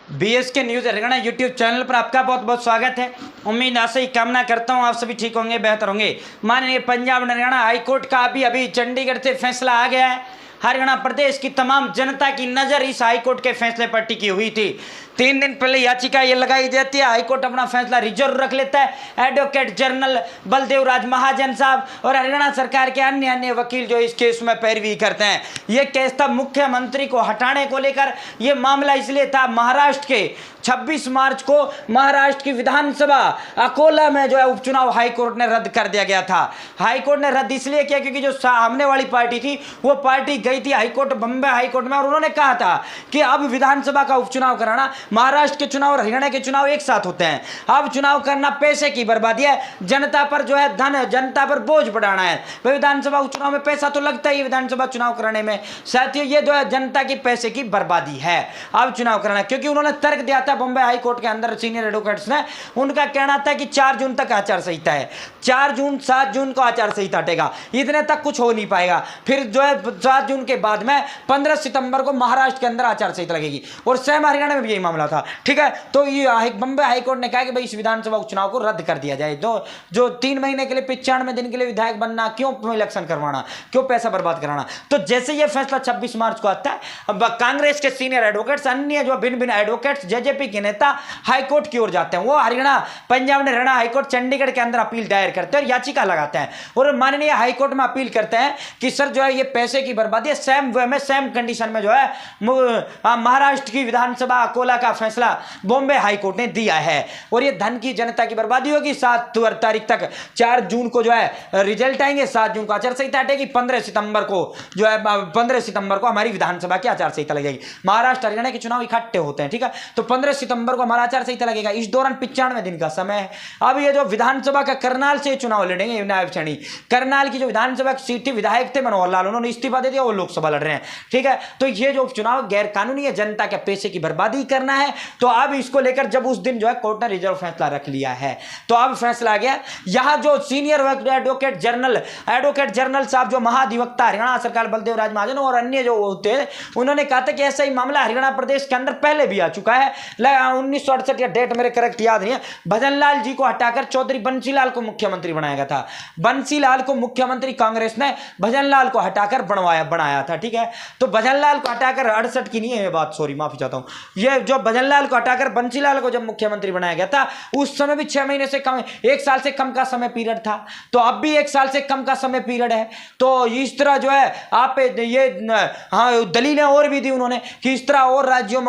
BSK news Haryana YouTube channel पर आपका बहुत बहुत स्वागत है। उम्मीद आशा ही कामना करता हूं आप सभी ठीक होंगे, बेहतर होंगे। माननीय पंजाब हरियाणा हाईकोर्ट का अभी चंडीगढ़ से फैसला आ गया है। हरियाणा प्रदेश की तमाम जनता की नज़र इस हाईकोर्ट के फैसले पर टिकी हुई थी। 3 दिन पहले याचिका ये लगाई जाती है, हाईकोर्ट अपना फैसला रिजर्व रख लेता है। एडवोकेट जनरल बलदेव राज महाजन साहब और हरियाणा सरकार के अन्य वकील जो इस केस में पैरवी करते हैं। ये केस था मुख्यमंत्री को हटाने को लेकर। ये मामला इसलिए था, महाराष्ट्र के 26 मार्च को महाराष्ट्र की विधानसभा अकोला में जो है उपचुनाव हाईकोर्ट ने रद्द कर दिया गया था। हाईकोर्ट ने रद्द इसलिए किया क्योंकि जो सामने वाली पार्टी थी वो पार्टी गई थी हाईकोर्ट, बम्बई हाईकोर्ट में, और उन्होंने कहा था कि अब विधानसभा का उपचुनाव कराना, महाराष्ट्र के चुनाव और हरियाणा के चुनाव एक साथ होते हैं। अब चुनाव करना पैसे की बर्बादी है, जनता पर जो है धन, जनता पर बोझ बढ़ाना है। विधानसभा उपचुनाव में पैसा तो लगता ही विधानसभा चुनाव कराने में, साथियों ये जो है जनता की पैसे की बर्बादी है अब चुनाव कराना। क्योंकि उन्होंने तर्क दिया था बम्बई हाईकोर्ट के अंदर सीनियर एडवोकेट्स ने, उनका कहना था कि 4 जून तक आचार संहिता है, 4 जून 7 जून को आचार संहिता हटेगा, इतने तक कुछ हो नहीं पाएगा। फिर जो है 7 जून के बाद में 15 सितंबर को महाराष्ट्र के अंदर आचार संहिता लगेगी, और सेम हरियाणा में भी यही मामला था। ठीक है, तो ये बम्बई हाईकोर्ट ने कहा कि भाई इस विधानसभा उपचुनाव को रद्द कर दिया जाए। जो 3 महीने के लिए 95 दिन के लिए विधायक बनना, क्यों इलेक्शन करवाना, क्यों पैसा बर्बाद कराना। तो जैसे ये फैसला 26 मार्च को आता है, अब कांग्रेस के सीनियर एडवोकेट्स, अन्य जो भिन्न एडवोकेट्स, जेजेपी के नेता हाईकोर्ट की ओर जाते हैं। वो हरियाणा, पंजाब ने हरियाणा हाईकोर्ट चंडीगढ़ के अंदर अपील दायर करते हैं और याचिका लगाते हैं, और माननीय हाईकोर्ट में अपील करते हैं कि सर जो है ये पैसे की बर्बादी है। सेम वे में, सेम कंडीशन में जो है महाराष्ट्र की विधानसभा अकोला का फैसला बॉम्बे हाईकोर्ट ने दिया है, और ये धन की, जनता की बर्बादी होगी। 7 तारीख तक, 4 जून को जो है रिजल्ट आएंगे, 7 जून को आचार संहिता हटेगी, 15 सितंबर को जो है 15 सितंबर को हमारी विधानसभा की आचार संहिता लगेगी। महाराष्ट्र हरियाणा के चुनाव इकट्ठे होते हैं, ठीक है, तो 15 सितंबर को हमारा आचार संहिता लगेगा। इस दौरान 95 दिन का समय है। अब ये जो विधानसभा का करनाल से चुनाव लड़ेंगे नायब सैनी, करनाल की जो विधानसभा की सीट थी, विधायक थे मनोहर लाल, उन्होंने इस्तीफा दे दिया, वो लोकसभा लड़ रहे हैं। ठीक है, तो ये जो उपचुनाव गैर कानूनी है, जनता के पैसे की बर्बादी करना है। तो अब इसको लेकर जब उस दिन जो है कोर्ट ने रिजर्व फैसला रख लिया है, तो अब फैसला आ गया। यहां जो सीनियर एडवोकेट जनरल साहब, जो महाधिवक्ता हरियाणा सरकार बलदेव राज महाजन और अन्य जो होते हैं, उन्होंने कहा था कि ऐसा ही मामला हरियाणा प्रदेश के अंदर पहले भी आ चुका है। 1968 या डेट मेरे करेक्ट याद नहीं है, भजनलाल जी को हटाकर चौधरी बंसीलाल को मुख्यमंत्री बनाया गया था। बंसीलाल को मुख्यमंत्री कांग्रेस ने भजनलाल को हटाकर बनाया था। ठीक है, तो भजनलाल को हटाकर 68 की नहीं है ये बात, सॉरी माफी चाहता हूं। ये जो भजनलाल को हटाकर बंसीलाल को जब मुख्यमंत्री बनाया गया था, उस समय भी 6 महीने से कम, 1 साल से कम का समय पीरियड था। तो अब भी 1 साल से कम का समय पीरियड है। तो इस तरह जो है आप ये दलीलें और भी दी उन्होंने कि इस तरह और राज्यों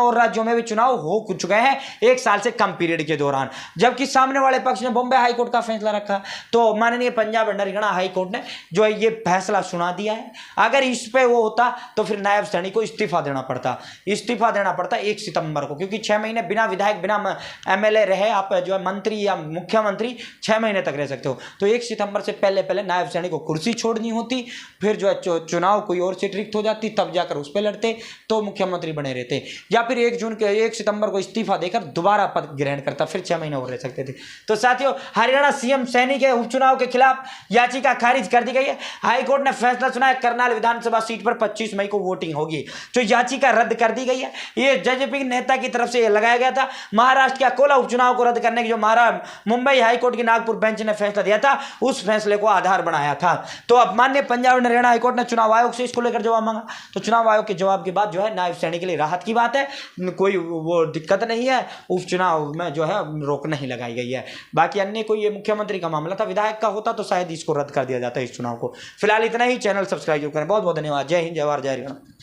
में भी चुनाव हो चुके हैं 1 साल से कम पीरियड के दौरान, जबकि सामने वाले पक्ष ने बॉम्बे हाईकोर्ट का फैसला रखा। तो माननीय पंजाब एंड हरियाणा हाईकोर्ट ने जो है ये फैसला सुना दिया है। अगर इस पे वो होता तो फिर नायब सैनी को इस्तीफा देना पड़ता 1 सितंबर को, क्योंकि 6 महीने बिना विधायक, बिना एमएलए रहे आप जो है मंत्री या मुख्यमंत्री 6 महीने तक रह सकते हो। तो 1 सितंबर से पहले नायब सैनी को कुर्सी छोड़नी होती, फिर जो है चुनाव कोई और सीट रिक्त हो जाती, तब जाकर उस पर लड़ते तो मुख्यमंत्री बने रहते, या फिर 1 सितंबर को इस्तीफा देकर दोबारा पद ग्रहण करता, फिर 6 महीने और रह सकते थे। तो साथियों, हरियाणा सीएम सैनी के उपचुनाव के खिलाफ याचिका खारिज कर दी गई है। हाईकोर्ट ने फैसला सुना है, करनाल विधानसभा सीट पर 25 मई को वोटिंग होगी, तो याचिका रद्द कर दी गई है। ये जेजेपी नेता की तरफ से ये लगाया गया था। महाराष्ट्र के अकोला उपचुनाव को रद्द करने की जो मुंबई हाईकोर्ट की नागपुर बेंच ने फैसला दिया था, उस फैसले को आधार बनाया था। तो अब माननीय पंजाब एंड हरियाणा हाईकोर्ट ने चुनाव आयोग से इसको लेकर जवाब मांगा, तो चुनाव आयोग के जवाब के बाद जो है नायब सैनी के लिए राहत की बात है, कोई वो दिक्कत नहीं है, उपचुनाव में जो है रोक नहीं लगाई गई है। बाकी अन्य कोई ये मुख्यमंत्री का मामला था, विधायक का होता तो शायद इसको रद्द कर दिया जाता है इस चुनाव को। फिलहाल इतना ही। चैनल सब्सक्राइब करें। बहुत बहुत धन्यवाद। जय हिंद, जय भारत, जय हरियाणा।